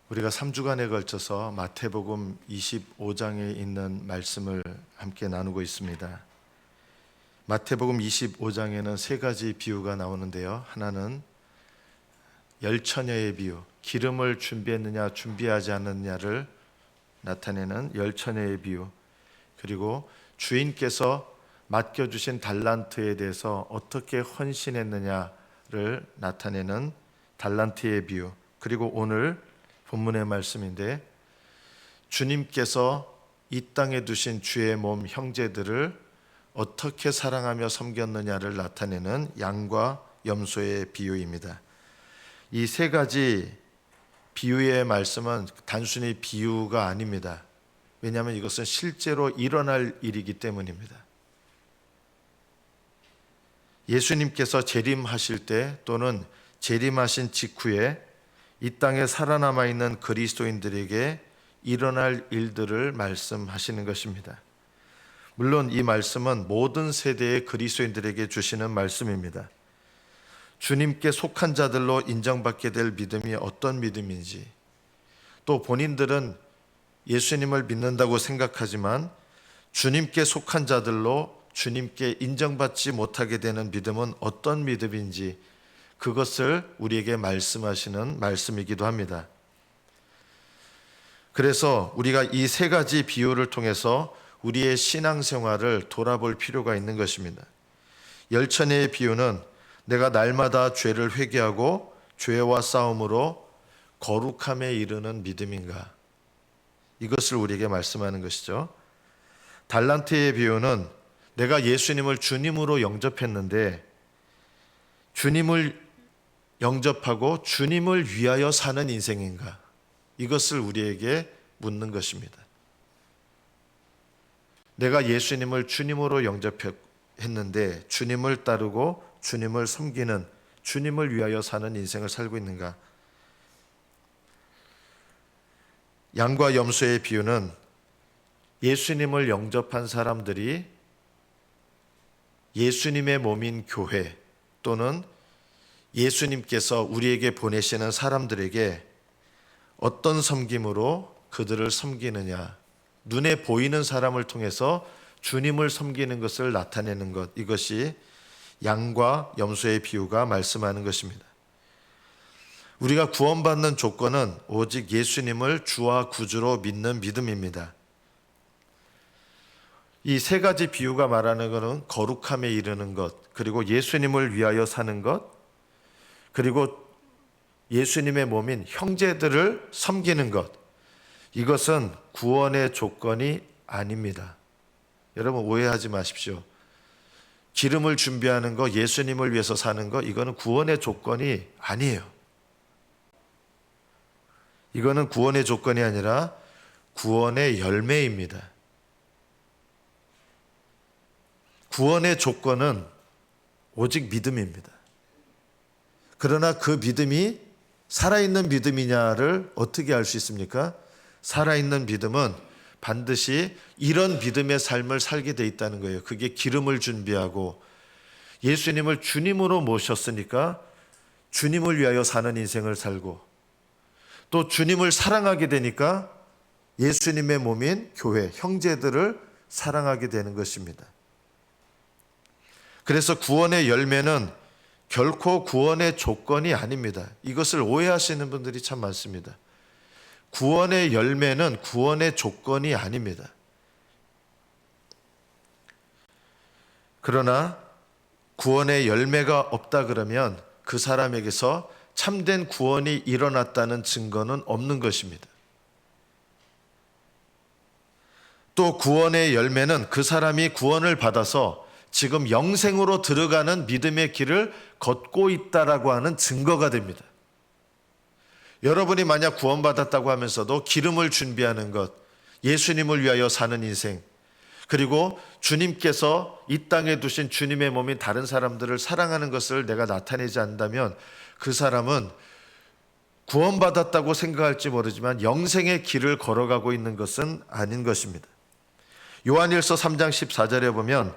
우리가 3주간에 걸쳐서 마태복음 25장에 있는 말씀을 함께 나누고 있습니다. 마태복음 25장에는 세 가지 비유가 나오는데요. 하나는 열처녀의 비유, 기름을 준비했느냐 준비하지 않았느냐를 나타내는 열처녀의 비유, 그리고 주인께서 맡겨주신 달란트에 대해서 어떻게 헌신했느냐를 나타내는 달란트의 비유, 그리고 오늘 본문의 말씀인데 주님께서 이 땅에 두신 주의 몸 형제들을 어떻게 사랑하며 섬겼느냐를 나타내는 양과 염소의 비유입니다. 이 세 가지 비유의 말씀은 단순히 비유가 아닙니다. 왜냐하면 이것은 실제로 일어날 일이기 때문입니다. 예수님께서 재림하실 때 또는 재림하신 직후에 이 땅에 살아남아 있는 그리스도인들에게 일어날 일들을 말씀하시는 것입니다. 물론 이 말씀은 모든 세대의 그리스도인들에게 주시는 말씀입니다. 주님께 속한 자들로 인정받게 될 믿음이 어떤 믿음인지, 또 본인들은 예수님을 믿는다고 생각하지만 주님께 속한 자들로 주님께 인정받지 못하게 되는 믿음은 어떤 믿음인지, 그것을 우리에게 말씀하시는 말씀이기도 합니다. 그래서 우리가 이 세 가지 비유를 통해서 우리의 신앙생활을 돌아볼 필요가 있는 것입니다. 열처녀의 비유는 내가 날마다 죄를 회개하고 죄와 싸움으로 거룩함에 이르는 믿음인가, 이것을 우리에게 말씀하는 것이죠. 달란트의 비유는 내가 예수님을 주님으로 영접했는데 주님을 영접하고 주님을 위하여 사는 인생인가, 이것을 우리에게 묻는 것입니다. 내가 예수님을 주님으로 영접했는데 주님을 따르고 주님을 섬기는, 주님을 위하여 사는 인생을 살고 있는가. 양과 염소의 비유는 예수님을 영접한 사람들이 예수님의 몸인 교회 또는 예수님께서 우리에게 보내시는 사람들에게 어떤 섬김으로 그들을 섬기느냐, 눈에 보이는 사람을 통해서 주님을 섬기는 것을 나타내는 것, 이것이 양과 염소의 비유가 말씀하는 것입니다. 우리가 구원받는 조건은 오직 예수님을 주와 구주로 믿는 믿음입니다. 이 세 가지 비유가 말하는 것은 거룩함에 이르는 것, 그리고 예수님을 위하여 사는 것, 그리고 예수님의 몸인 형제들을 섬기는 것, 이것은 구원의 조건이 아닙니다. 여러분 오해하지 마십시오. 기름을 준비하는 것, 예수님을 위해서 사는 것, 이거는 구원의 조건이 아니에요. 이거는 구원의 조건이 아니라 구원의 열매입니다. 구원의 조건은 오직 믿음입니다. 그러나 그 믿음이 살아있는 믿음이냐를 어떻게 알 수 있습니까? 살아있는 믿음은 반드시 이런 믿음의 삶을 살게 돼 있다는 거예요. 그게 기름을 준비하고 예수님을 주님으로 모셨으니까 주님을 위하여 사는 인생을 살고, 또 주님을 사랑하게 되니까 예수님의 몸인 교회, 형제들을 사랑하게 되는 것입니다. 그래서 구원의 열매는 결코 구원의 조건이 아닙니다. 이것을 오해하시는 분들이 참 많습니다. 구원의 열매는 구원의 조건이 아닙니다. 그러나 구원의 열매가 없다 그러면 그 사람에게서 참된 구원이 일어났다는 증거는 없는 것입니다. 또 구원의 열매는 그 사람이 구원을 받아서 지금 영생으로 들어가는 믿음의 길을 걷고 있다라고 하는 증거가 됩니다. 여러분이 만약 구원받았다고 하면서도 기름을 준비하는 것, 예수님을 위하여 사는 인생, 그리고 주님께서 이 땅에 두신 주님의 몸인 다른 사람들을 사랑하는 것을 내가 나타내지 않는다면 그 사람은 구원받았다고 생각할지 모르지만 영생의 길을 걸어가고 있는 것은 아닌 것입니다. 요한일서 3장 14절에 보면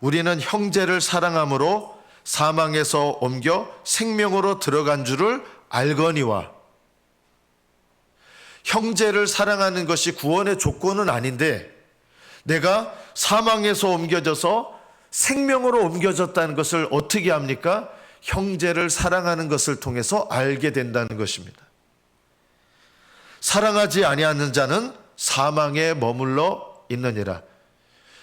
우리는 형제를 사랑함으로 사망에서 옮겨 생명으로 들어간 줄을 알거니와, 형제를 사랑하는 것이 구원의 조건은 아닌데 내가 사망에서 옮겨져서 생명으로 옮겨졌다는 것을 어떻게 합니까? 형제를 사랑하는 것을 통해서 알게 된다는 것입니다. 사랑하지 아니하는 자는 사망에 머물러 있느니라.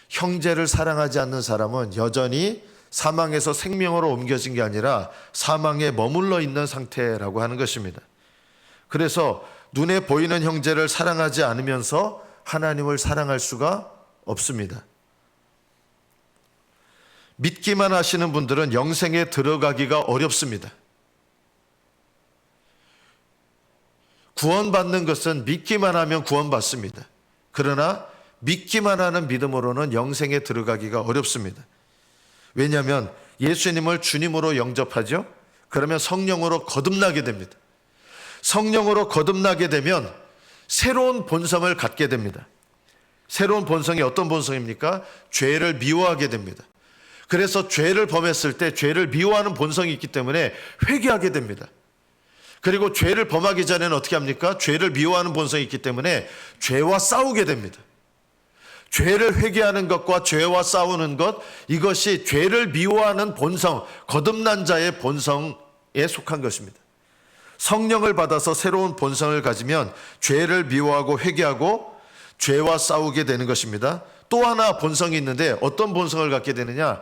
형제를 사랑하지 않는 사람은 여전히 사망에서 생명으로 옮겨진 게 아니라 사망에 머물러 있는 상태라고 하는 것입니다. 그래서 눈에 보이는 형제를 사랑하지 않으면서 하나님을 사랑할 수가 없습니다. 믿기만 하시는 분들은 영생에 들어가기가 어렵습니다. 구원받는 것은 믿기만 하면 구원받습니다. 그러나 믿기만 하는 믿음으로는 영생에 들어가기가 어렵습니다. 왜냐하면 예수님을 주님으로 영접하죠. 그러면 성령으로 거듭나게 됩니다. 성령으로 거듭나게 되면 새로운 본성을 갖게 됩니다. 새로운 본성이 어떤 본성입니까? 죄를 미워하게 됩니다. 그래서 죄를 범했을 때 죄를 미워하는 본성이 있기 때문에 회개하게 됩니다. 그리고 죄를 범하기 전에는 어떻게 합니까? 죄를 미워하는 본성이 있기 때문에 죄와 싸우게 됩니다. 죄를 회개하는 것과 죄와 싸우는 것, 이것이 죄를 미워하는 본성, 거듭난 자의 본성에 속한 것입니다. 성령을 받아서 새로운 본성을 가지면 죄를 미워하고 회개하고 죄와 싸우게 되는 것입니다. 또 하나 본성이 있는데 어떤 본성을 갖게 되느냐?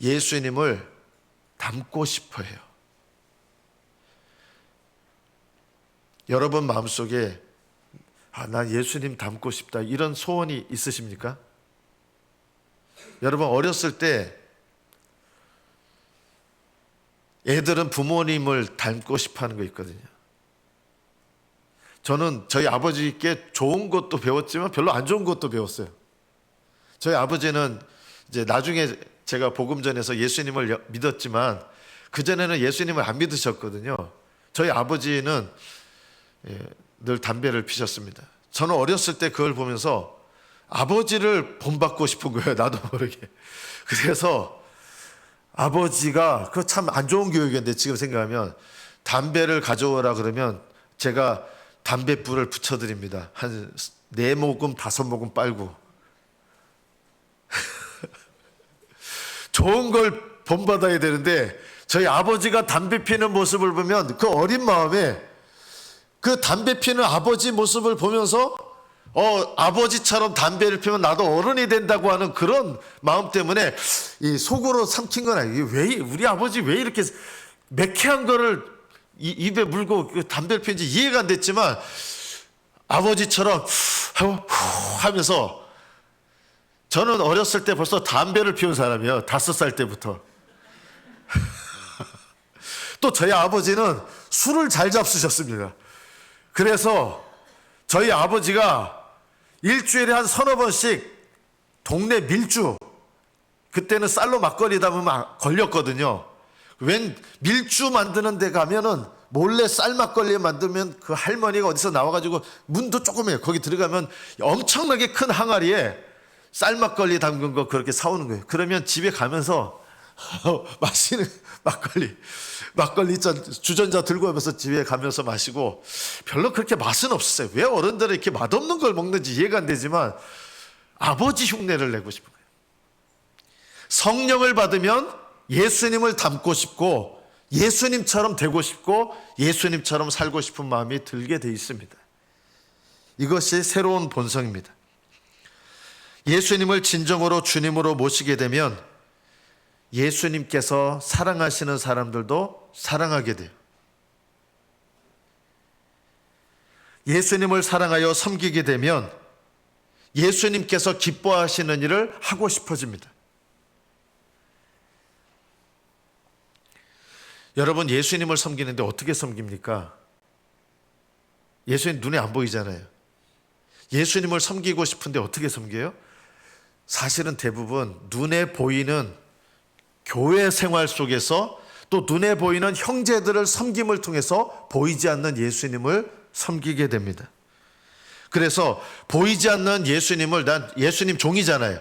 예수님을 닮고 싶어 해요. 여러분 마음속에 난 예수님 닮고 싶다 이런 소원이 있으십니까? 여러분 어렸을 때 애들은 부모님을 닮고 싶어 하는 거 있거든요. 저는 저희 아버지께 좋은 것도 배웠지만 별로 안 좋은 것도 배웠어요. 저희 아버지는 이제 나중에 제가 복음전에서 예수님을 믿었지만 그전에는 예수님을 안 믿으셨거든요. 저희 아버지는 늘 담배를 피셨습니다. 저는 어렸을 때 그걸 보면서 아버지를 본받고 싶은 거예요. 나도 모르게. 그래서 아버지가 그 참 안 좋은 교육이었는데 지금 생각하면 담배를 가져오라 그러면 제가 담뱃불을 붙여드립니다. 한 4모금 5모금 빨고 좋은 걸 본받아야 되는데 저희 아버지가 담배 피는 모습을 보면 그 어린 마음에 그 담배 피는 아버지 모습을 보면서 아버지처럼 담배를 피면 나도 어른이 된다고 하는 그런 마음 때문에 이 속으로 삼킨 건 아니에요. 왜 우리 아버지 왜 이렇게 매캐한 거를 입에 물고 담배를 피는지 이해가 안 됐지만 아버지처럼 하면서 저는 어렸을 때 벌써 담배를 피운 사람이에요. 5살 때부터. 또 저희 아버지는 술을 잘 잡수셨습니다. 그래서 저희 아버지가 일주일에 한 3-4번씩 동네 밀주, 그때는 쌀로 막걸리 담으면 걸렸거든요. 웬 밀주 만드는 데 가면은 몰래 쌀 막걸리 만들면 그 할머니가 어디서 나와가지고 문도 조그매요. 거기 들어가면 엄청나게 큰 항아리에 쌀 막걸리 담근 거 그렇게 사오는 거예요. 그러면 집에 가면서 마시는 막걸리 주전자 들고 오면서 집에 가면서 마시고 별로 그렇게 맛은 없었어요. 왜 어른들은 이렇게 맛없는 걸 먹는지 이해가 안 되지만 아버지 흉내를 내고 싶은 거예요. 성령을 받으면 예수님을 닮고 싶고 예수님처럼 되고 싶고 예수님처럼 살고 싶은 마음이 들게 돼 있습니다. 이것이 새로운 본성입니다. 예수님을 진정으로 주님으로 모시게 되면 예수님께서 사랑하시는 사람들도 사랑하게 돼요. 예수님을 사랑하여 섬기게 되면 예수님께서 기뻐하시는 일을 하고 싶어집니다. 여러분 예수님을 섬기는데 어떻게 섬깁니까? 예수님 눈에 안 보이잖아요. 예수님을 섬기고 싶은데 어떻게 섬겨요? 사실은 대부분 눈에 보이는 교회 생활 속에서 또 눈에 보이는 형제들을 섬김을 통해서 보이지 않는 예수님을 섬기게 됩니다. 그래서 보이지 않는 예수님을 난 예수님 종이잖아요.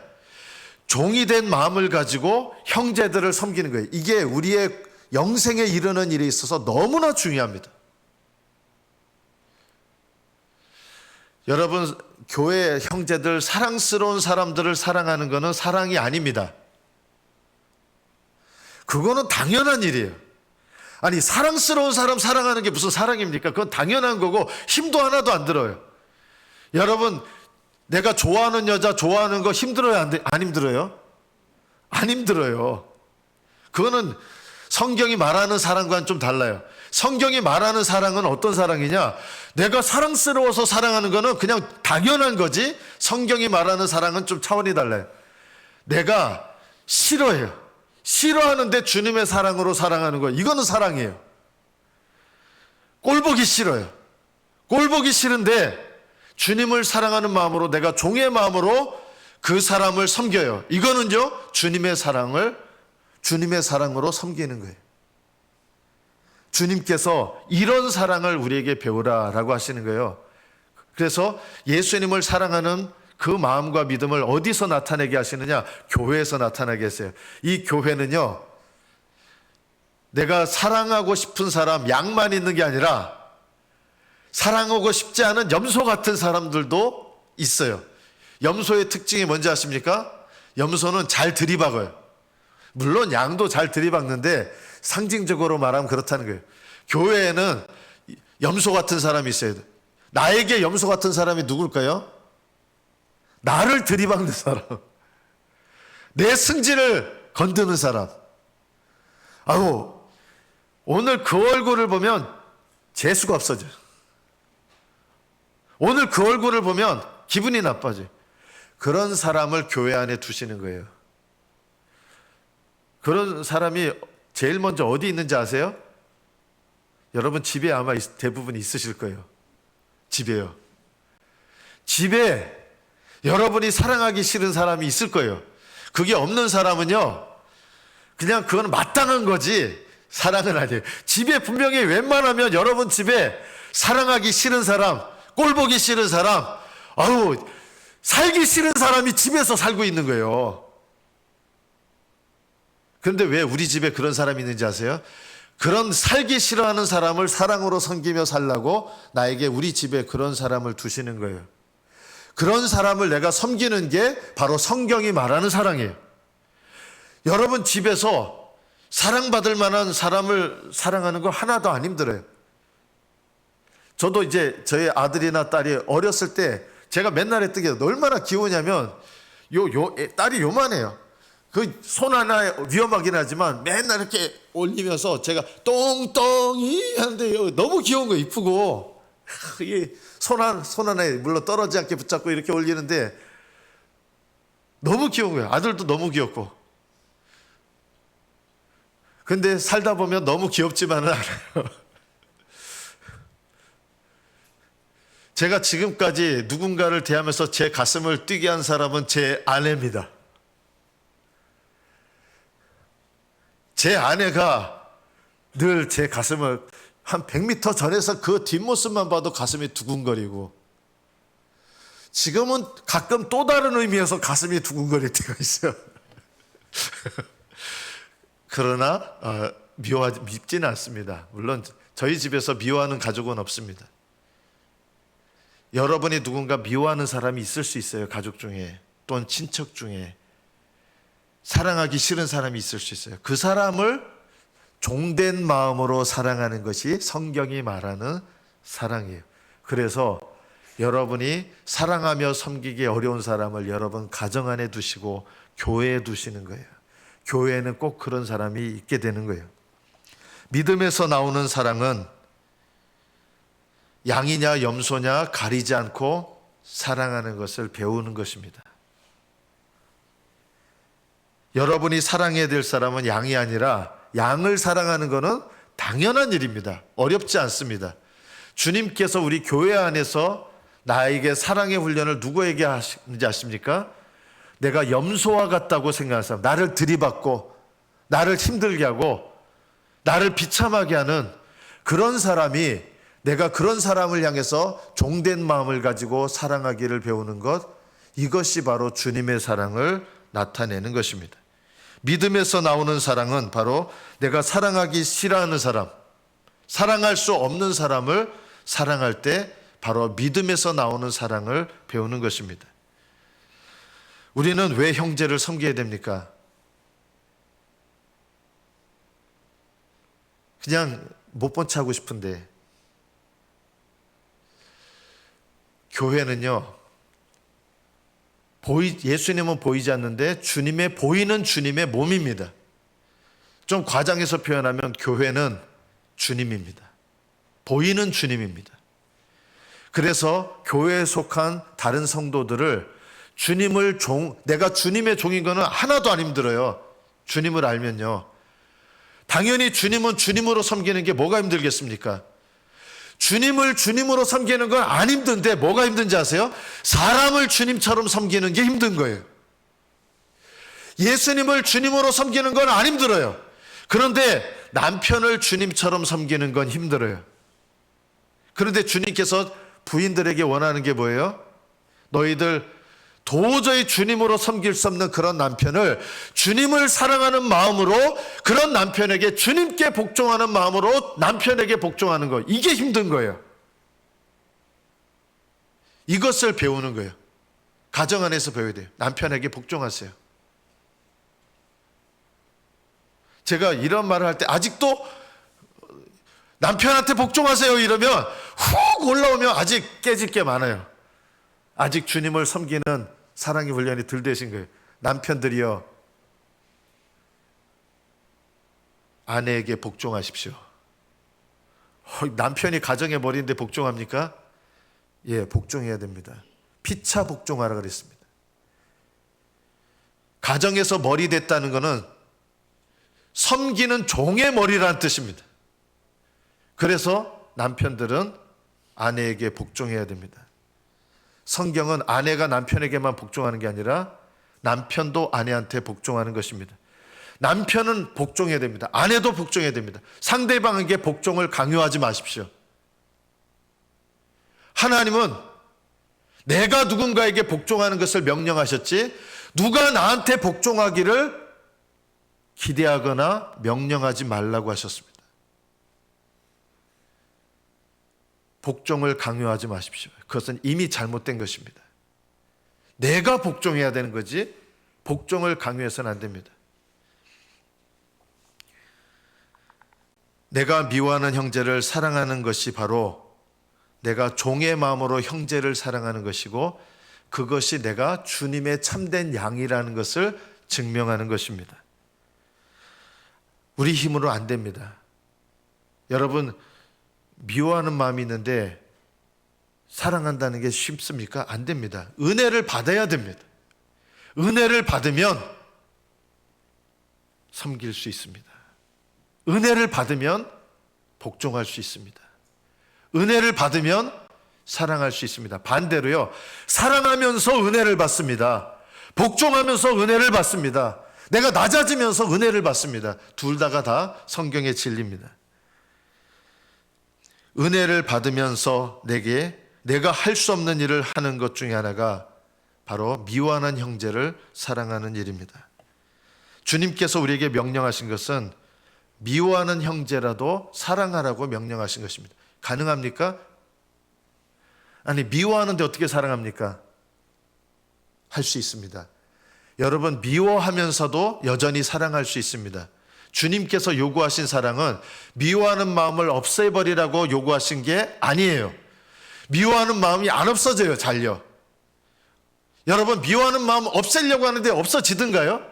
종이 된 마음을 가지고 형제들을 섬기는 거예요. 이게 우리의 영생에 이르는 일에 있어서 너무나 중요합니다. 여러분, 교회 형제들, 사랑스러운 사람들을 사랑하는 것은 사랑이 아닙니다. 그거는 당연한 일이에요. 아니, 사랑스러운 사람 사랑하는 게 무슨 사랑입니까? 그건 당연한 거고 힘도 하나도 안 들어요. 여러분, 내가 좋아하는 여자 좋아하는 거 힘들어요? 안 힘들어요? 안 힘들어요. 그거는 성경이 말하는 사랑과는 좀 달라요. 성경이 말하는 사랑은 어떤 사랑이냐? 내가 사랑스러워서 사랑하는 거는 그냥 당연한 거지, 성경이 말하는 사랑은 좀 차원이 달라요. 내가 싫어해요. 싫어하는데 주님의 사랑으로 사랑하는 거, 이거는 사랑이에요. 꼴보기 싫어요. 꼴보기 싫은데 주님을 사랑하는 마음으로, 내가 종의 마음으로 그 사람을 섬겨요. 이거는요, 주님의 사랑으로 섬기는 거예요. 주님께서 이런 사랑을 우리에게 배우라라고 하시는 거예요. 그래서 예수님을 사랑하는 그 마음과 믿음을 어디서 나타내게 하시느냐? 교회에서 나타나게 했어요. 이 교회는요, 내가 사랑하고 싶은 사람 양만 있는 게 아니라 사랑하고 싶지 않은 염소 같은 사람들도 있어요. 염소의 특징이 뭔지 아십니까? 염소는 잘 들이박아요. 물론 양도 잘 들이박는데 상징적으로 말하면 그렇다는 거예요. 교회에는 염소 같은 사람이 있어야 돼. 나에게 염소 같은 사람이 누굴까요? 나를 들이박는 사람, 내 승질을 건드는 사람. 아우, 오늘 그 얼굴을 보면 재수가 없어져요. 오늘 그 얼굴을 보면 기분이 나빠져요. 그런 사람을 교회 안에 두시는 거예요. 그런 사람이 제일 먼저 어디 있는지 아세요? 여러분, 집에 아마 대부분 있으실 거예요. 집에요. 집에 여러분이 사랑하기 싫은 사람이 있을 거예요. 그게 없는 사람은요, 그냥 그건 마땅한 거지 사랑은 아니에요. 집에 분명히 웬만하면 여러분 집에 사랑하기 싫은 사람, 꼴보기 싫은 사람, 아우, 살기 싫은 사람이 집에서 살고 있는 거예요. 그런데 왜 우리 집에 그런 사람이 있는지 아세요? 그런 살기 싫어하는 사람을 사랑으로 섬기며 살라고 나에게 우리 집에 그런 사람을 두시는 거예요. 그런 사람을 내가 섬기는 게 바로 성경이 말하는 사랑이에요. 여러분 집에서 사랑받을 만한 사람을 사랑하는 거 하나도 안 힘들어요. 저도 이제 저희 아들이나 딸이 어렸을 때 제가 맨날 했던 게 얼마나 귀여우냐면 딸이 요만해요. 그 손 하나 위험하긴 하지만 맨날 이렇게 올리면서 제가 똥똥이 하는데 너무 귀여운 거, 이쁘고 이게 손 하나에 물론 떨어지지 않게 붙잡고 이렇게 올리는데 너무 귀여운 거예요. 아들도 너무 귀엽고. 근데 살다 보면 너무 귀엽지만은 않아요. 제가 지금까지 누군가를 대하면서 제 가슴을 뛰게 한 사람은 제 아내입니다. 제 아내가 늘 제 가슴을 한 100m 전에서 그 뒷모습만 봐도 가슴이 두근거리고, 지금은 가끔 또 다른 의미에서 가슴이 두근거릴 때가 있어요. 그러나 밉지는 않습니다. 물론 저희 집에서 미워하는 가족은 없습니다. 여러분이 누군가 미워하는 사람이 있을 수 있어요. 가족 중에 또는 친척 중에 사랑하기 싫은 사람이 있을 수 있어요. 그 사람을 종된 마음으로 사랑하는 것이 성경이 말하는 사랑이에요. 그래서 여러분이 사랑하며 섬기기 어려운 사람을 여러분 가정 안에 두시고 교회에 두시는 거예요. 교회에는 꼭 그런 사람이 있게 되는 거예요. 믿음에서 나오는 사랑은 양이냐 염소냐 가리지 않고 사랑하는 것을 배우는 것입니다. 여러분이 사랑해야 될 사람은 양이 아니라 양을 사랑하는 것은 당연한 일입니다. 어렵지 않습니다. 주님께서 우리 교회 안에서 나에게 사랑의 훈련을 누구에게 하시는지 아십니까? 내가 염소와 같다고 생각하는 사람, 나를 들이받고 나를 힘들게 하고 나를 비참하게 하는 그런 사람이, 내가 그런 사람을 향해서 종된 마음을 가지고 사랑하기를 배우는 것, 이것이 바로 주님의 사랑을 나타내는 것입니다. 믿음에서 나오는 사랑은 바로 내가 사랑하기 싫어하는 사람, 사랑할 수 없는 사람을 사랑할 때 바로 믿음에서 나오는 사랑을 배우는 것입니다. 우리는 왜 형제를 섬겨야 됩니까? 그냥 못 본 체 하고 싶은데, 교회는요, 예수님은 보이지 않는데 보이는 주님의 몸입니다. 좀 과장해서 표현하면 교회는 주님입니다. 보이는 주님입니다. 그래서 교회에 속한 다른 성도들을 내가 주님의 종인 거는 하나도 안 힘들어요. 주님을 알면요. 당연히 주님은 주님으로 섬기는 게 뭐가 힘들겠습니까? 주님을 주님으로 섬기는 건 안 힘든데 뭐가 힘든지 아세요? 사람을 주님처럼 섬기는 게 힘든 거예요. 예수님을 주님으로 섬기는 건 안 힘들어요. 그런데 남편을 주님처럼 섬기는 건 힘들어요. 그런데 주님께서 부인들에게 원하는 게 뭐예요? 너희들 도저히 주님으로 섬길 수 없는 그런 남편을 주님을 사랑하는 마음으로, 그런 남편에게 주님께 복종하는 마음으로 남편에게 복종하는 거, 이게 힘든 거예요. 이것을 배우는 거예요. 가정 안에서 배워야 돼요. 남편에게 복종하세요. 제가 이런 말을 할 때 아직도 남편한테 복종하세요 이러면 훅 올라오면 아직 깨질 게 많아요. 아직 주님을 섬기는 사랑의 훈련이 덜 되신 거예요. 남편들이요, 아내에게 복종하십시오. 남편이 가정의 머리인데 복종합니까? 예, 복종해야 됩니다. 피차 복종하라 그랬습니다. 가정에서 머리 됐다는 것은 섬기는 종의 머리라는 뜻입니다. 그래서 남편들은 아내에게 복종해야 됩니다. 성경은 아내가 남편에게만 복종하는 게 아니라 남편도 아내한테 복종하는 것입니다. 남편은 복종해야 됩니다. 아내도 복종해야 됩니다. 상대방에게 복종을 강요하지 마십시오. 하나님은 내가 누군가에게 복종하는 것을 명령하셨지, 누가 나한테 복종하기를 기대하거나 명령하지 말라고 하셨습니다. 복종을 강요하지 마십시오. 그것은 이미 잘못된 것입니다. 내가 복종해야 되는 거지 복종을 강요해서는 안 됩니다. 내가 미워하는 형제를 사랑하는 것이 바로 내가 종의 마음으로 형제를 사랑하는 것이고, 그것이 내가 주님의 참된 양이라는 것을 증명하는 것입니다. 우리 힘으로 안 됩니다. 여러분, 미워하는 마음이 있는데 사랑한다는 게 쉽습니까? 안 됩니다. 은혜를 받아야 됩니다. 은혜를 받으면 섬길 수 있습니다. 은혜를 받으면 복종할 수 있습니다. 은혜를 받으면 사랑할 수 있습니다. 반대로요, 사랑하면서 은혜를 받습니다. 복종하면서 은혜를 받습니다. 내가 낮아지면서 은혜를 받습니다. 둘 다가 다 성경의 진리입니다. 은혜를 받으면서 내가 할 수 없는 일을 하는 것 중에 하나가 바로 미워하는 형제를 사랑하는 일입니다. 주님께서 우리에게 명령하신 것은 미워하는 형제라도 사랑하라고 명령하신 것입니다. 가능합니까? 아니, 미워하는데 어떻게 사랑합니까? 할 수 있습니다. 여러분, 미워하면서도 여전히 사랑할 수 있습니다. 주님께서 요구하신 사랑은 미워하는 마음을 없애버리라고 요구하신 게 아니에요. 미워하는 마음이 안 없어져요, 잘요. 여러분, 미워하는 마음 없애려고 하는데 없어지던가요?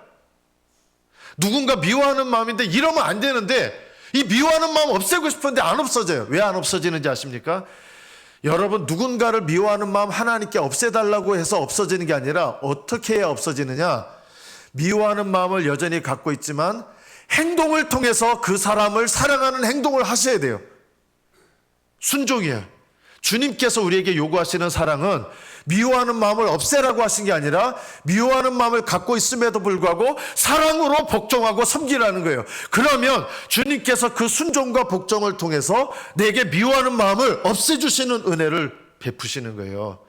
누군가 미워하는 마음인데 이러면 안 되는데, 이 미워하는 마음 없애고 싶은데 안 없어져요. 왜 안 없어지는지 아십니까? 여러분, 누군가를 미워하는 마음 하나님께 없애달라고 해서 없어지는 게 아니라 어떻게 해야 없어지느냐? 미워하는 마음을 여전히 갖고 있지만 행동을 통해서 그 사람을 사랑하는 행동을 하셔야 돼요. 순종이에요. 주님께서 우리에게 요구하시는 사랑은 미워하는 마음을 없애라고 하신 게 아니라 미워하는 마음을 갖고 있음에도 불구하고 사랑으로 복종하고 섬기라는 거예요. 그러면 주님께서 그 순종과 복종을 통해서 내게 미워하는 마음을 없애주시는 은혜를 베푸시는 거예요.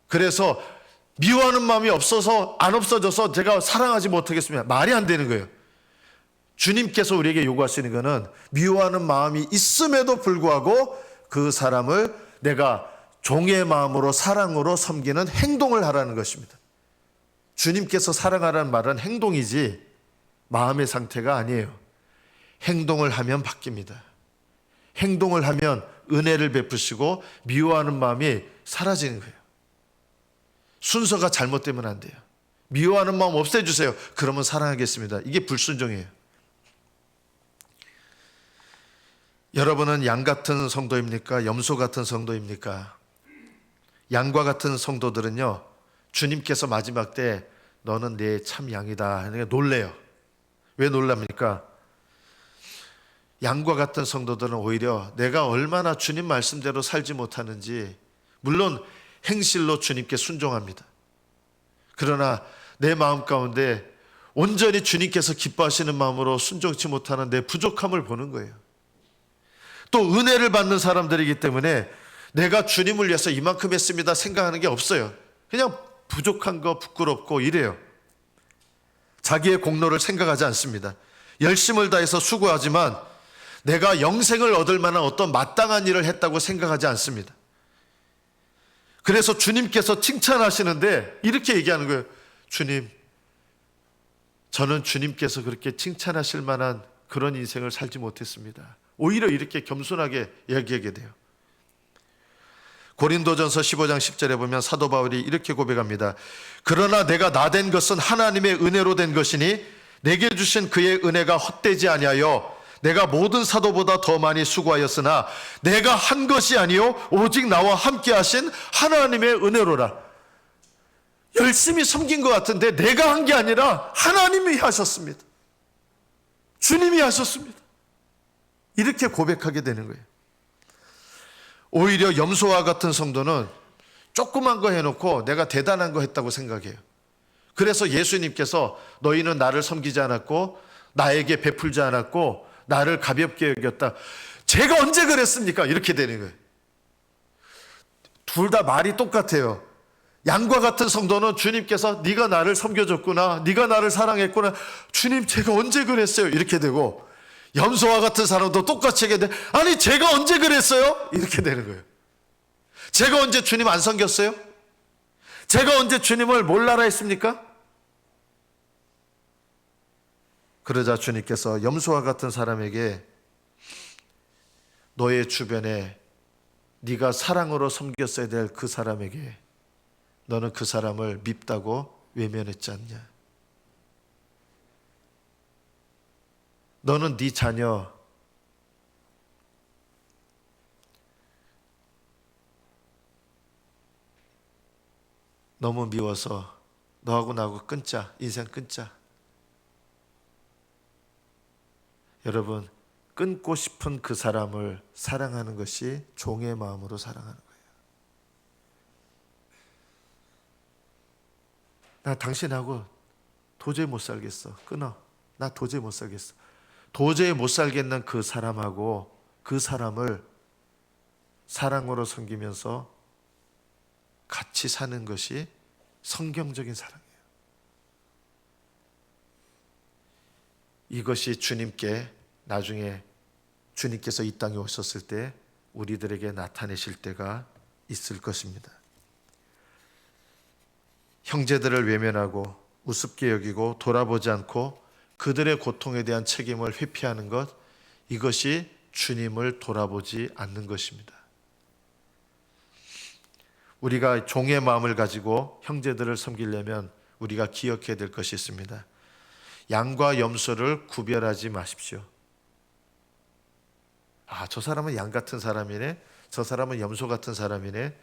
그래서 미워하는 마음이 안 없어져서 제가 사랑하지 못하겠습니다. 말이 안 되는 거예요. 주님께서 우리에게 요구하시는 것은 미워하는 마음이 있음에도 불구하고 그 사람을 내가 종의 마음으로 사랑으로 섬기는 행동을 하라는 것입니다. 주님께서 사랑하라는 말은 행동이지 마음의 상태가 아니에요. 행동을 하면 바뀝니다. 행동을 하면 은혜를 베푸시고 미워하는 마음이 사라지는 거예요. 순서가 잘못되면 안 돼요. 미워하는 마음 없애주세요. 그러면 사랑하겠습니다. 이게 불순종이에요. 여러분은 양 같은 성도입니까? 염소 같은 성도입니까? 양과 같은 성도들은요, 주님께서 마지막 때 너는 내 참 양이다 하는 게 놀래요. 왜 놀랍니까? 양과 같은 성도들은 오히려 내가 얼마나 주님 말씀대로 살지 못하는지, 물론 행실로 주님께 순종합니다. 그러나 내 마음 가운데 온전히 주님께서 기뻐하시는 마음으로 순종치 못하는 내 부족함을 보는 거예요. 또 은혜를 받는 사람들이기 때문에 내가 주님을 위해서 이만큼 했습니다 생각하는 게 없어요. 그냥 부족한 거 부끄럽고 이래요. 자기의 공로를 생각하지 않습니다. 열심을 다해서 수고하지만 내가 영생을 얻을 만한 어떤 마땅한 일을 했다고 생각하지 않습니다. 그래서 주님께서 칭찬하시는데 이렇게 얘기하는 거예요. 주님, 저는 주님께서 그렇게 칭찬하실 만한 그런 인생을 살지 못했습니다. 오히려 이렇게 겸손하게 이야기하게 돼요. 고린도전서 15장 10절에 보면 사도 바울이 이렇게 고백합니다. 그러나 내가 나된 것은 하나님의 은혜로 된 것이니 내게 주신 그의 은혜가 헛되지 아니하여 내가 모든 사도보다 더 많이 수고하였으나 내가 한 것이 아니요 오직 나와 함께 하신 하나님의 은혜로라. 열심히 섬긴 것 같은데 내가 한 게 아니라 하나님이 하셨습니다. 주님이 하셨습니다. 이렇게 고백하게 되는 거예요. 오히려 염소와 같은 성도는 조그만 거 해놓고 내가 대단한 거 했다고 생각해요. 그래서 예수님께서 너희는 나를 섬기지 않았고 나에게 베풀지 않았고 나를 가볍게 여겼다. 제가 언제 그랬습니까? 이렇게 되는 거예요. 둘 다 말이 똑같아요. 양과 같은 성도는 주님께서 네가 나를 섬겨줬구나, 네가 나를 사랑했구나, 주님 제가 언제 그랬어요? 이렇게 되고, 염소와 같은 사람도 똑같이 하게 돼. 아니 제가 언제 그랬어요? 이렇게 되는 거예요. 제가 언제 주님 안 섬겼어요? 제가 언제 주님을 몰라라 했습니까? 그러자 주님께서 염소와 같은 사람에게 너의 주변에 네가 사랑으로 섬겼어야 될 그 사람에게 너는 그 사람을 밉다고 외면했지 않냐? 너는 네 자녀 너무 미워서 너하고 나하고 끊자, 인생 끊자. 여러분, 끊고 싶은 그 사람을 사랑하는 것이 종의 마음으로 사랑하는 거예요. 나 당신하고 도저히 못 살겠어. 끊어. 나 도저히 못 살겠어. 도저히 못 살겠는 그 사람하고 그 사람을 사랑으로 섬기면서 같이 사는 것이 성경적인 사랑이에요. 이것이 주님께 나중에 주님께서 이 땅에 오셨을 때 우리들에게 나타내실 때가 있을 것입니다. 형제들을 외면하고 우습게 여기고 돌아보지 않고 그들의 고통에 대한 책임을 회피하는 것, 이것이 주님을 돌아보지 않는 것입니다. 우리가 종의 마음을 가지고 형제들을 섬기려면 우리가 기억해야 될 것이 있습니다. 양과 염소를 구별하지 마십시오. 저 사람은 양 같은 사람이네, 저 사람은 염소 같은 사람이네.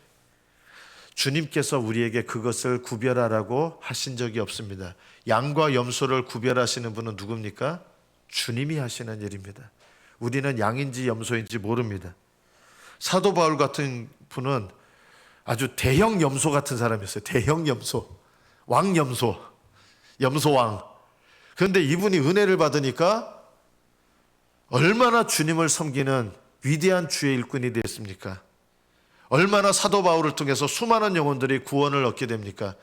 주님께서 우리에게 그것을 구별하라고 하신 적이 없습니다. 양과 염소를 구별하시는 분은 누굽니까? 주님이 하시는 일입니다. 우리는 양인지 염소인지 모릅니다. 사도 바울 같은 분은 아주 대형 염소 같은 사람이었어요. 대형 염소, 왕염소, 염소왕. 그런데 이분이 은혜를 받으니까 얼마나 주님을 섬기는 위대한 주의 일꾼이 됐습니까? 얼마나 사도 바울을 통해서 수많은 영혼들이 구원을 얻게 됩니까?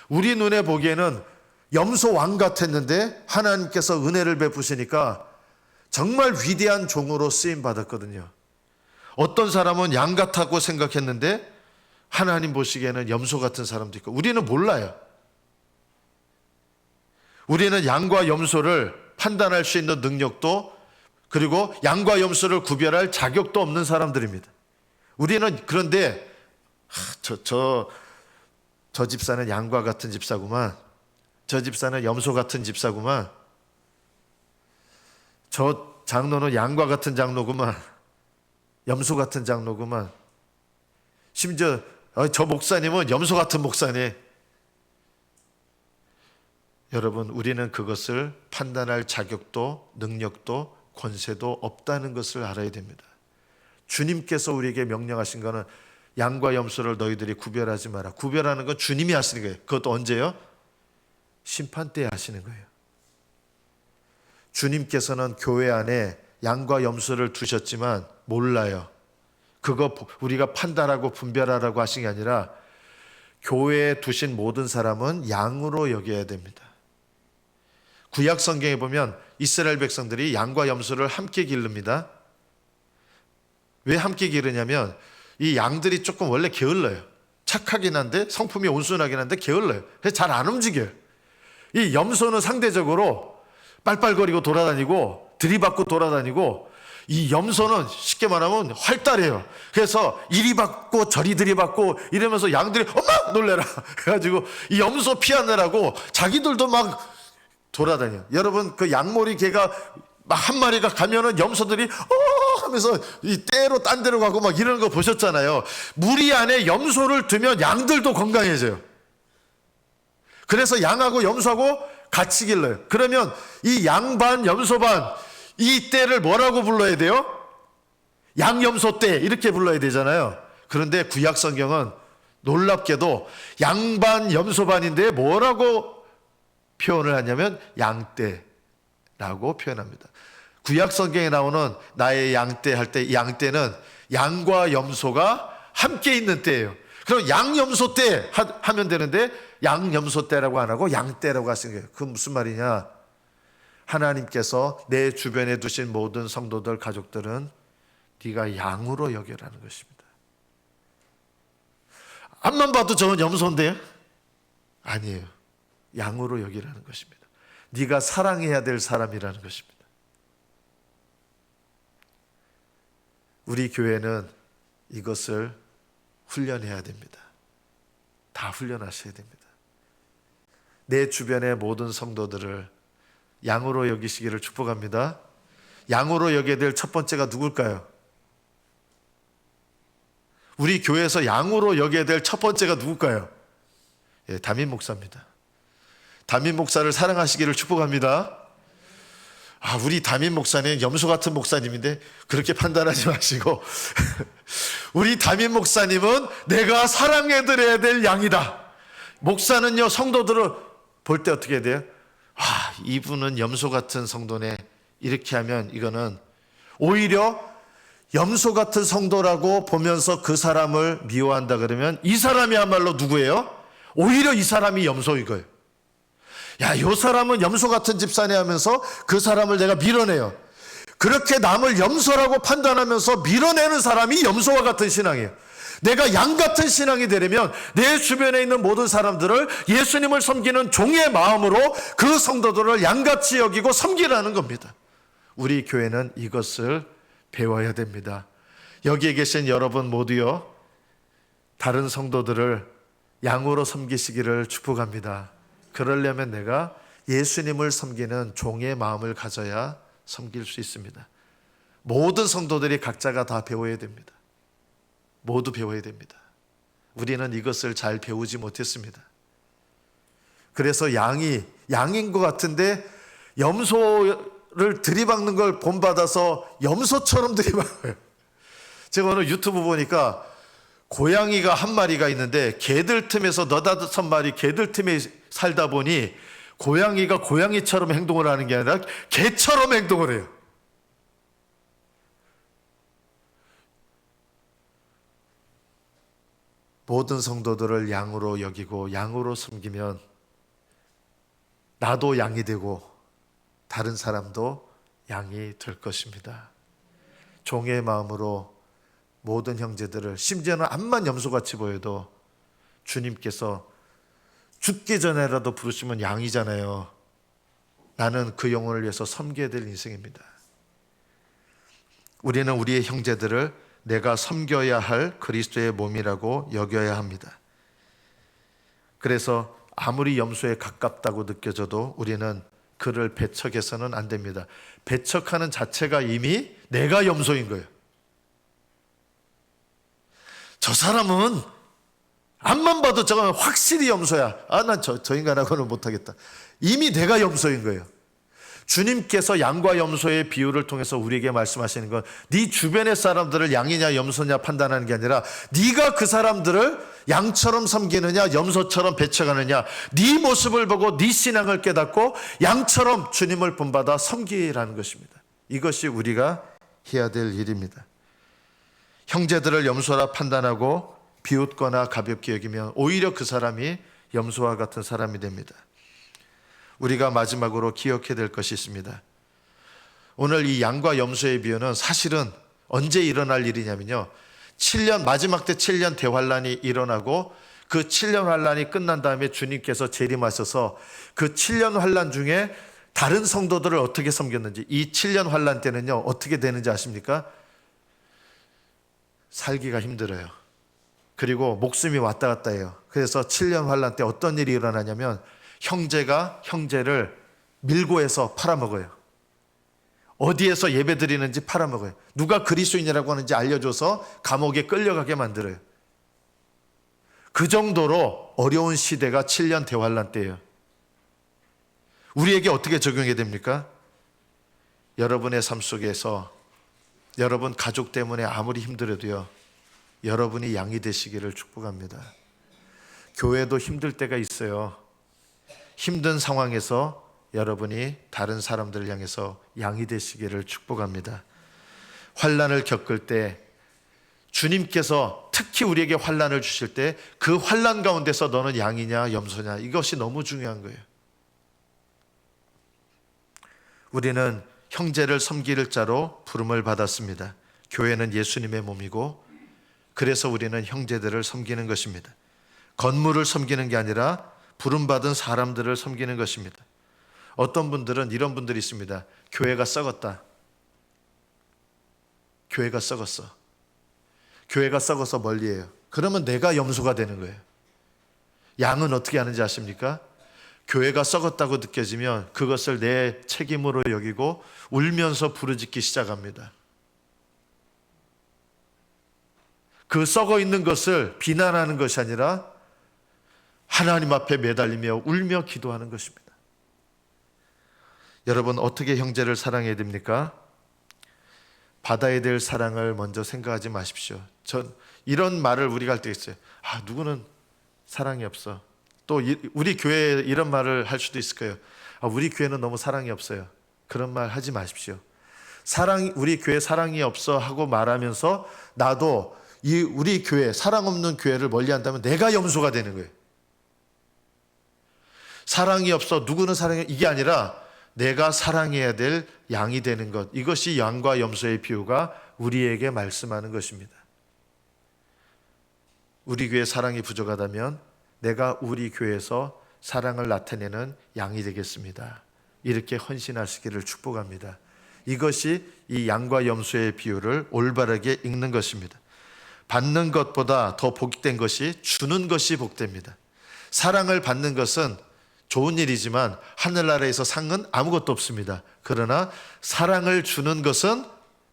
우리 눈에 보기에는 염소 왕 같았는데 하나님께서 은혜를 베푸시니까 정말 위대한 종으로 쓰임 받았거든요. 어떤 사람은 양 같다고 생각했는데 하나님 보시기에는 염소 같은 사람도 있고, 우리는 몰라요. 우리는 양과 염소를 판단할 수 있는 능력도, 그리고 양과 염소를 구별할 자격도 없는 사람들입니다. 우리는 그런데 저 집사는 양과 같은 집사구만, 저 집사는 염소 같은 집사구만, 저 장로는 양과 같은 장로구만, 염소 같은 장로구만, 심지어 저 목사님은 염소 같은 목사네. 여러분, 우리는 그것을 판단할 자격도 능력도 권세도 없다는 것을 알아야 됩니다. 주님께서 우리에게 명령하신 것은 양과 염소를 너희들이 구별하지 마라. 구별하는 건 주님이 하시는 거예요. 그것도 언제요? 심판 때 하시는 거예요. 주님께서는 교회 안에 양과 염소를 두셨지만 몰라요. 그거 우리가 판단하고 분별하라고 하신 게 아니라 교회에 두신 모든 사람은 양으로 여겨야 됩니다. 구약 성경에 보면 이스라엘 백성들이 양과 염소를 함께 기릅니다. 왜 함께 기르냐면 이 양들이 조금 원래 게을러요. 착하긴 한데, 성품이 온순하긴 한데 게을러요. 그래서 잘 안 움직여요. 이 염소는 상대적으로 빨빨거리고 돌아다니고 들이받고 돌아다니고, 이 염소는 쉽게 말하면 활달해요. 그래서 이리 받고 저리 들이받고 이러면서 양들이 엄마 놀래라 해가지고 이 염소 피하느라고 자기들도 막 돌아다녀요. 여러분, 그 양머리 개가 막 한 마리가 가면은 염소들이 하면서 이 떼로 딴 데로 가고 막 이러는 거 보셨잖아요. 무리 안에 염소를 두면 양들도 건강해져요. 그래서 양하고 염소하고 같이 길러요. 그러면 이 양반 염소 반, 이 떼를 뭐라고 불러야 돼요? 양염소 떼, 이렇게 불러야 되잖아요. 그런데 구약 성경은 놀랍게도 양반 염소 반인데 뭐라고 표현을 하냐면 양떼라고 표현합니다. 구약 성경에 나오는 나의 양떼 할 때, 양떼는 양과 염소가 함께 있는 떼예요. 그럼 양염소 떼 하면 되는데 양염소 떼라고 안 하고 양떼라고 하시는 거예요. 그건 무슨 말이냐? 하나님께서 내 주변에 두신 모든 성도들, 가족들은 네가 양으로 여겨라는 것입니다. 앞만 봐도 저건 염소인데요? 아니에요. 양으로 여기라는 것입니다. 네가 사랑해야 될 사람이라는 것입니다. 우리 교회는 이것을 훈련해야 됩니다. 다 훈련하셔야 됩니다. 내 주변의 모든 성도들을 양으로 여기시기를 축복합니다. 양으로 여겨야 될 첫 번째가 누굴까요? 우리 교회에서 양으로 여겨야 될 첫 번째가 누굴까요? 예, 담임 목사입니다. 담임 목사를 사랑하시기를 축복합니다. 우리 담임 목사는 염소 같은 목사님인데 그렇게 판단하지 마시고 우리 담임 목사님은 내가 사랑해드려야 될 양이다. 목사는요, 성도들을 볼 때 어떻게 해야 돼요? 이분은 염소 같은 성도네, 이렇게 하면 이거는 오히려 염소 같은 성도라고 보면서 그 사람을 미워한다 그러면 이 사람이야말로 누구예요? 오히려 이 사람이 염소인 거예요. 야, 이 사람은 염소 같은 집사네 하면서 그 사람을 내가 밀어내요. 그렇게 남을 염소라고 판단하면서 밀어내는 사람이 염소와 같은 신앙이에요. 내가 양 같은 신앙이 되려면 내 주변에 있는 모든 사람들을 예수님을 섬기는 종의 마음으로 그 성도들을 양같이 여기고 섬기라는 겁니다. 우리 교회는 이것을 배워야 됩니다. 여기에 계신 여러분 모두요, 다른 성도들을 양으로 섬기시기를 축복합니다. 그러려면 내가 예수님을 섬기는 종의 마음을 가져야 섬길 수 있습니다. 모든 성도들이 각자가 다 배워야 됩니다. 모두 배워야 됩니다. 우리는 이것을 잘 배우지 못했습니다. 그래서 양인 것 같은데 염소를 들이박는 걸 본받아서 염소처럼 들이박아요. 제가 오늘 유튜브 보니까 고양이가 한 마리가 있는데 개들 틈에서 너다섯 마리 개들 틈에 살다 보니 고양이가 고양이처럼 행동을 하는 게 아니라 개처럼 행동을 해요. 모든 성도들을 양으로 여기고 양으로 섬기면 나도 양이 되고 다른 사람도 양이 될 것입니다. 종의 마음으로 모든 형제들을, 심지어는 암만 염소같이 보여도 주님께서 죽기 전에라도 부르시면 양이잖아요. 나는 그 영혼을 위해서 섬겨야 될 인생입니다. 우리는 우리의 형제들을 내가 섬겨야 할 그리스도의 몸이라고 여겨야 합니다. 그래서 아무리 염소에 가깝다고 느껴져도 우리는 그를 배척해서는 안 됩니다. 배척하는 자체가 이미 내가 염소인 거예요. 저 사람은 앞만 봐도 저건 확실히 염소야. 난 저 인간하고는 못하겠다. 이미 내가 염소인 거예요. 주님께서 양과 염소의 비유를 통해서 우리에게 말씀하시는 건 네 주변의 사람들을 양이냐 염소냐 판단하는 게 아니라 네가 그 사람들을 양처럼 섬기느냐 염소처럼 배척하느냐, 네 모습을 보고 네 신앙을 깨닫고 양처럼 주님을 본받아 섬기라는 것입니다. 이것이 우리가 해야 될 일입니다. 형제들을 염소라 판단하고 비웃거나 가볍게 여기면 오히려 그 사람이 염소와 같은 사람이 됩니다. 우리가 마지막으로 기억해야 될 것이 있습니다. 오늘 이 양과 염소의 비유는 사실은 언제 일어날 일이냐면요, 7년, 마지막 때 7년 대환란이 일어나고 그 7년 환란이 끝난 다음에 주님께서 재림하셔서 그 7년 환란 중에 다른 성도들을 어떻게 섬겼는지, 이 7년 환란 때는요 어떻게 되는지 아십니까? 살기가 힘들어요. 그리고 목숨이 왔다 갔다 해요. 그래서 7년 환란 때 어떤 일이 일어나냐면 형제가 형제를 밀고 해서 팔아먹어요. 어디에서 예배 드리는지 팔아먹어요. 누가 그리스도인이라고 하는지 알려줘서 감옥에 끌려가게 만들어요. 그 정도로 어려운 시대가 7년 대환란 때예요. 우리에게 어떻게 적용이 됩니까? 여러분의 삶 속에서 여러분 가족 때문에 아무리 힘들어도요, 여러분이 양이 되시기를 축복합니다. 교회도 힘들 때가 있어요. 힘든 상황에서 여러분이 다른 사람들을 향해서 양이 되시기를 축복합니다. 환난을 겪을 때 주님께서 특히 우리에게 환난을 주실 때 그 환난 가운데서 너는 양이냐 염소냐, 이것이 너무 중요한 거예요. 우리는 형제를 섬길 자로 부름을 받았습니다. 교회는 예수님의 몸이고 그래서 우리는 형제들을 섬기는 것입니다. 건물을 섬기는 게 아니라 부름받은 사람들을 섬기는 것입니다. 어떤 분들은 이런 분들이 있습니다. 교회가 썩었다. 교회가 썩었어. 교회가 썩어서 멀리해요. 그러면 내가 염소가 되는 거예요. 양은 어떻게 하는지 아십니까? 교회가 썩었다고 느껴지면 그것을 내 책임으로 여기고 울면서 부르짖기 시작합니다. 그 썩어 있는 것을 비난하는 것이 아니라 하나님 앞에 매달리며 울며 기도하는 것입니다. 여러분, 어떻게 형제를 사랑해야 됩니까? 받아야 될 사랑을 먼저 생각하지 마십시오. 전 이런 말을 우리가 할 때 있어요. 누구는 사랑이 없어. 또 우리 교회에 이런 말을 할 수도 있을 거예요. 우리 교회는 너무 사랑이 없어요. 그런 말 하지 마십시오. 우리 교회 사랑이 없어 하고 말하면서 나도 우리 교회, 사랑 없는 교회를 멀리 한다면 내가 염소가 되는 거예요. 사랑이 없어, 누구는 사랑해, 이게 아니라 내가 사랑해야 될 양이 되는 것, 이것이 양과 염소의 비유가 우리에게 말씀하는 것입니다. 우리 교회 사랑이 부족하다면 내가 우리 교회에서 사랑을 나타내는 양이 되겠습니다. 이렇게 헌신하시기를 축복합니다. 이것이 이 양과 염소의 비유를 올바르게 읽는 것입니다. 받는 것보다 더 복된 것이 주는 것이 복됩니다. 사랑을 받는 것은 좋은 일이지만 하늘나라에서 상은 아무것도 없습니다. 그러나 사랑을 주는 것은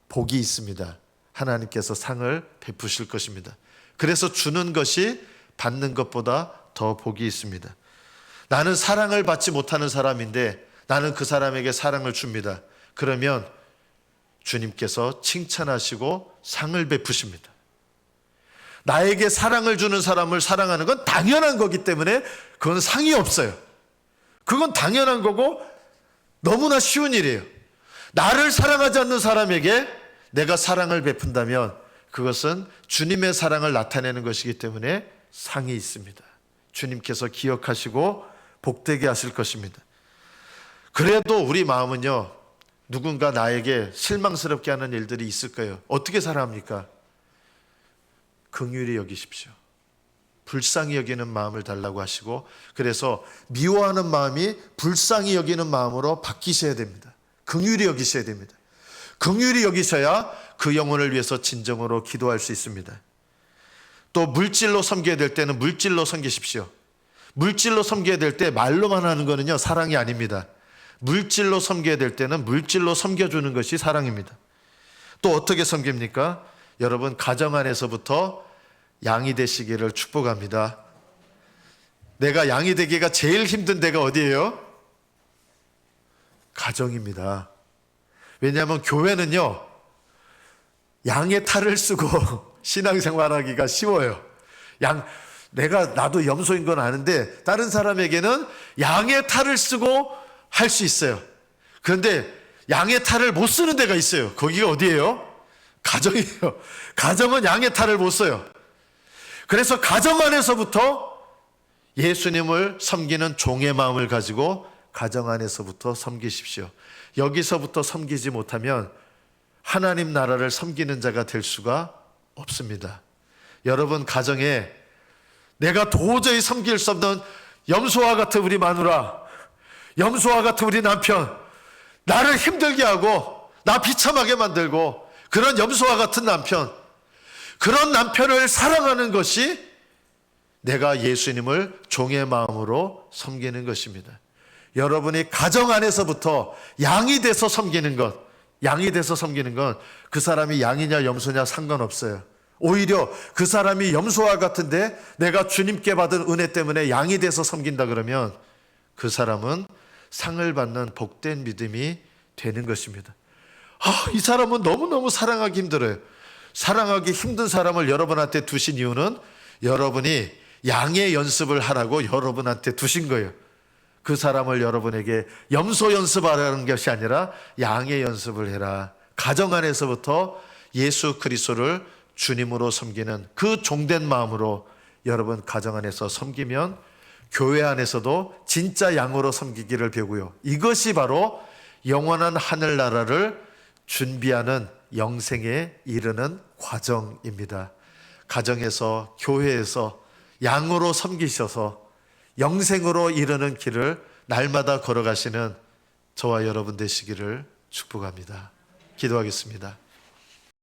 복이 있습니다. 하나님께서 상을 베푸실 것입니다. 그래서 주는 것이 받는 것보다 더 복이 있습니다. 나는 사랑을 받지 못하는 사람인데 나는 그 사람에게 사랑을 줍니다. 그러면 주님께서 칭찬하시고 상을 베푸십니다. 나에게 사랑을 주는 사람을 사랑하는 건 당연한 거기 때문에 그건 상이 없어요. 그건 당연한 거고 너무나 쉬운 일이에요. 나를 사랑하지 않는 사람에게 내가 사랑을 베푼다면 그것은 주님의 사랑을 나타내는 것이기 때문에 상이 있습니다. 주님께서 기억하시고 복되게 하실 것입니다. 그래도 우리 마음은요, 누군가 나에게 실망스럽게 하는 일들이 있을 거예요. 어떻게 살아합니까? 긍휼히 여기십시오. 불쌍히 여기는 마음을 달라고 하시고, 그래서 미워하는 마음이 불쌍히 여기는 마음으로 바뀌셔야 됩니다. 긍휼히 여기셔야 됩니다. 긍휼히 여기셔야 그 영혼을 위해서 진정으로 기도할 수 있습니다. 또 물질로 섬겨야 될 때는 물질로 섬기십시오. 물질로 섬겨야 될 때 말로만 하는 거는요, 사랑이 아닙니다. 물질로 섬겨야 될 때는 물질로 섬겨주는 것이 사랑입니다. 또 어떻게 섬깁니까? 여러분, 가정 안에서부터 양이 되시기를 축복합니다. 내가 양이 되기가 제일 힘든 데가 어디예요? 가정입니다. 왜냐하면 교회는요, 양의 탈을 쓰고 신앙생활하기가 쉬워요. 나도 염소인 건 아는데 다른 사람에게는 양의 탈을 쓰고 할 수 있어요. 그런데 양의 탈을 못 쓰는 데가 있어요. 거기가 어디예요? 가정이에요. 가정은 양의 탈을 못 써요. 그래서 가정 안에서부터 예수님을 섬기는 종의 마음을 가지고 가정 안에서부터 섬기십시오. 여기서부터 섬기지 못하면 하나님 나라를 섬기는 자가 될 수가 없습니다. 여러분, 가정에 내가 도저히 섬길 수 없는 염소와 같은 우리 마누라, 염소와 같은 우리 남편, 나를 힘들게 하고 나 비참하게 만들고, 그런 염소와 같은 남편, 그런 남편을 사랑하는 것이 내가 예수님을 종의 마음으로 섬기는 것입니다. 여러분이 가정 안에서부터 양이 돼서 섬기는 것, 양이 돼서 섬기는 건 그 사람이 양이냐 염소냐 상관없어요. 오히려 그 사람이 염소와 같은데 내가 주님께 받은 은혜 때문에 양이 돼서 섬긴다 그러면 그 사람은 상을 받는 복된 믿음이 되는 것입니다. 이 사람은 너무너무 사랑하기 힘들어요. 사랑하기 힘든 사람을 여러분한테 두신 이유는 여러분이 양의 연습을 하라고 여러분한테 두신 거예요. 그 사람을 여러분에게 염소 연습하라는 것이 아니라 양의 연습을 해라. 가정 안에서부터 예수 그리스도를 주님으로 섬기는 그 종된 마음으로 여러분 가정 안에서 섬기면 교회 안에서도 진짜 양으로 섬기기를 배우고요. 이것이 바로 영원한 하늘나라를 준비하는 영생에 이르는 과정입니다. 가정에서, 교회에서 양으로 섬기셔서 영생으로 이르는 길을 날마다 걸어가시는 저와 여러분 되시기를 축복합니다. 기도하겠습니다.